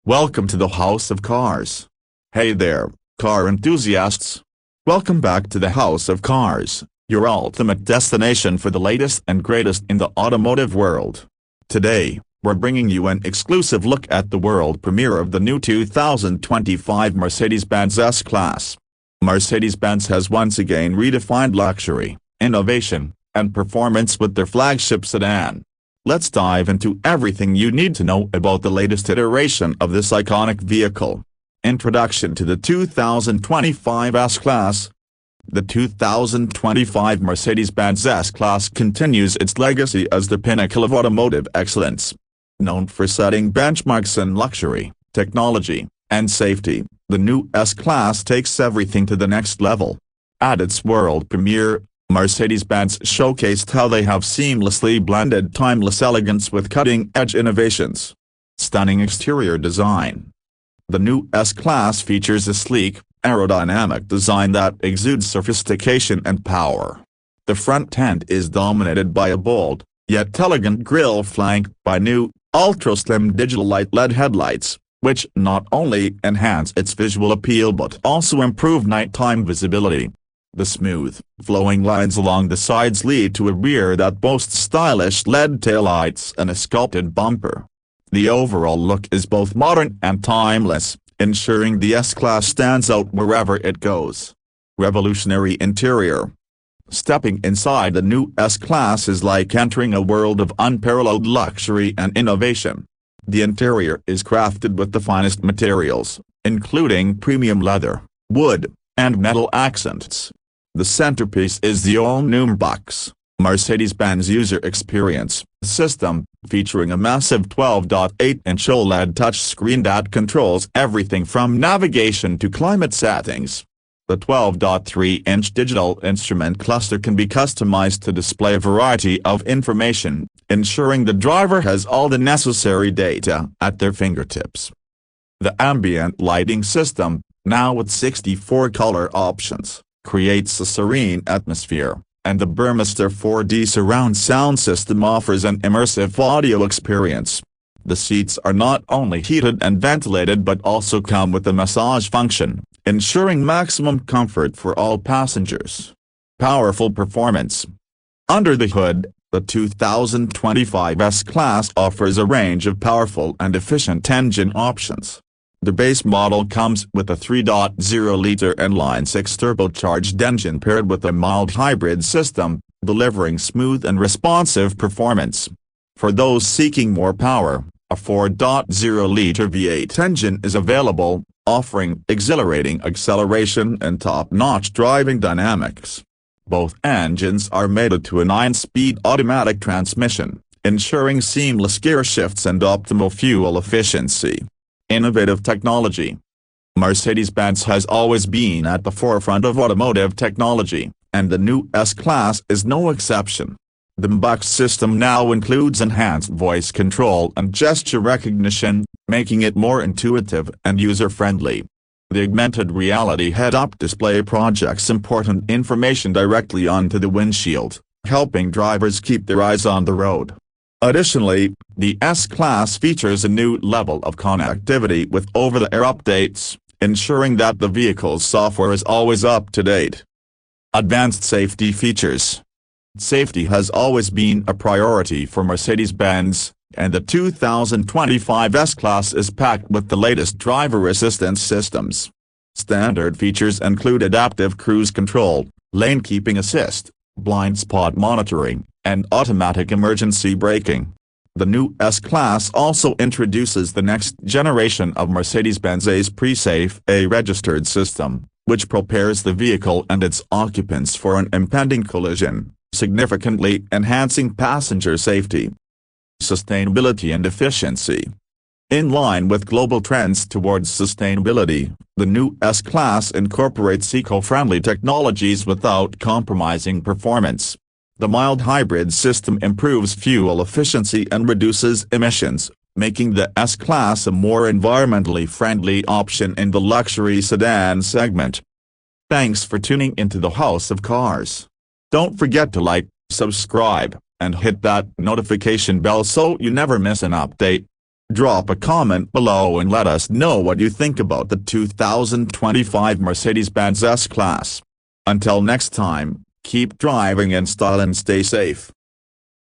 Welcome to the House of Cars. Hey there, car enthusiasts. Welcome back to the House of Cars, your ultimate destination for the latest and greatest in the automotive world. Today, we're bringing you an exclusive look at the world premiere of the new 2025 Mercedes-Benz S-Class. Mercedes-Benz has once again redefined luxury, innovation, and performance with their flagship sedan. Let's dive into everything you need to know about the latest iteration of this iconic vehicle. Introduction to the 2025 S-Class. The 2025 Mercedes-Benz S-Class continues its legacy as the pinnacle of automotive excellence. Known for setting benchmarks in luxury, technology, and safety, the new S-Class takes everything to the next level. At its world premiere, Mercedes-Benz showcased how they have seamlessly blended timeless elegance with cutting-edge innovations. Stunning exterior design. The new S-Class features a sleek, aerodynamic design that exudes sophistication and power. The front end is dominated by a bold, yet elegant grille flanked by new, ultra-slim digital light LED headlights, which not only enhance its visual appeal but also improve nighttime visibility. The smooth, flowing lines along the sides lead to a rear that boasts stylish LED taillights and a sculpted bumper. The overall look is both modern and timeless, ensuring the S-Class stands out wherever it goes. Revolutionary interior. Stepping inside the new S-Class is like entering a world of unparalleled luxury and innovation. The interior is crafted with the finest materials, including premium leather, wood, and metal accents. The centerpiece is the all-new MBUX, Mercedes-Benz User Experience System, featuring a massive 12.8-inch OLED touchscreen that controls everything from navigation to climate settings. The 12.3-inch digital instrument cluster can be customized to display a variety of information, ensuring the driver has all the necessary data at their fingertips. The ambient lighting system, now with 64 color options, creates a serene atmosphere, and the Burmester 4D surround sound system offers an immersive audio experience. The seats are not only heated and ventilated but also come with a massage function, ensuring maximum comfort for all passengers. Powerful performance. Under the hood, the 2025 S-Class offers a range of powerful and efficient engine options. The base model comes with a 3.0-liter inline-six turbocharged engine paired with a mild hybrid system, delivering smooth and responsive performance. For those seeking more power, a 4.0-liter V8 engine is available, offering exhilarating acceleration and top-notch driving dynamics. Both engines are mated to a 9-speed automatic transmission, ensuring seamless gear shifts and optimal fuel efficiency. Innovative technology. Mercedes-Benz has always been at the forefront of automotive technology, and the new S-Class is no exception. The MBUX system now includes enhanced voice control and gesture recognition, making it more intuitive and user-friendly. The augmented reality head-up display projects important information directly onto the windshield, helping drivers keep their eyes on the road. Additionally, the S-Class features a new level of connectivity with over-the-air updates, ensuring that the vehicle's software is always up to date. Advanced safety features. Safety has always been a priority for Mercedes-Benz, and the 2025 S-Class is packed with the latest driver assistance systems. Standard features include adaptive cruise control, lane keeping assist, blind spot monitoring, and automatic emergency braking. The new S-Class also introduces the next generation of Mercedes-Benz's Pre-Safe A registered system, which prepares the vehicle and its occupants for an impending collision, significantly enhancing passenger safety. Sustainability and efficiency. In line with global trends towards sustainability, the new S-Class incorporates eco-friendly technologies without compromising performance. The mild hybrid system improves fuel efficiency and reduces emissions, making the S-Class a more environmentally friendly option in the luxury sedan segment. Thanks for tuning into the House of Cars. Don't forget to like, subscribe, and hit that notification bell so you never miss an update. Drop a comment below and let us know what you think about the 2025 Mercedes-Benz S-Class. Until next time, keep driving in style and stay safe.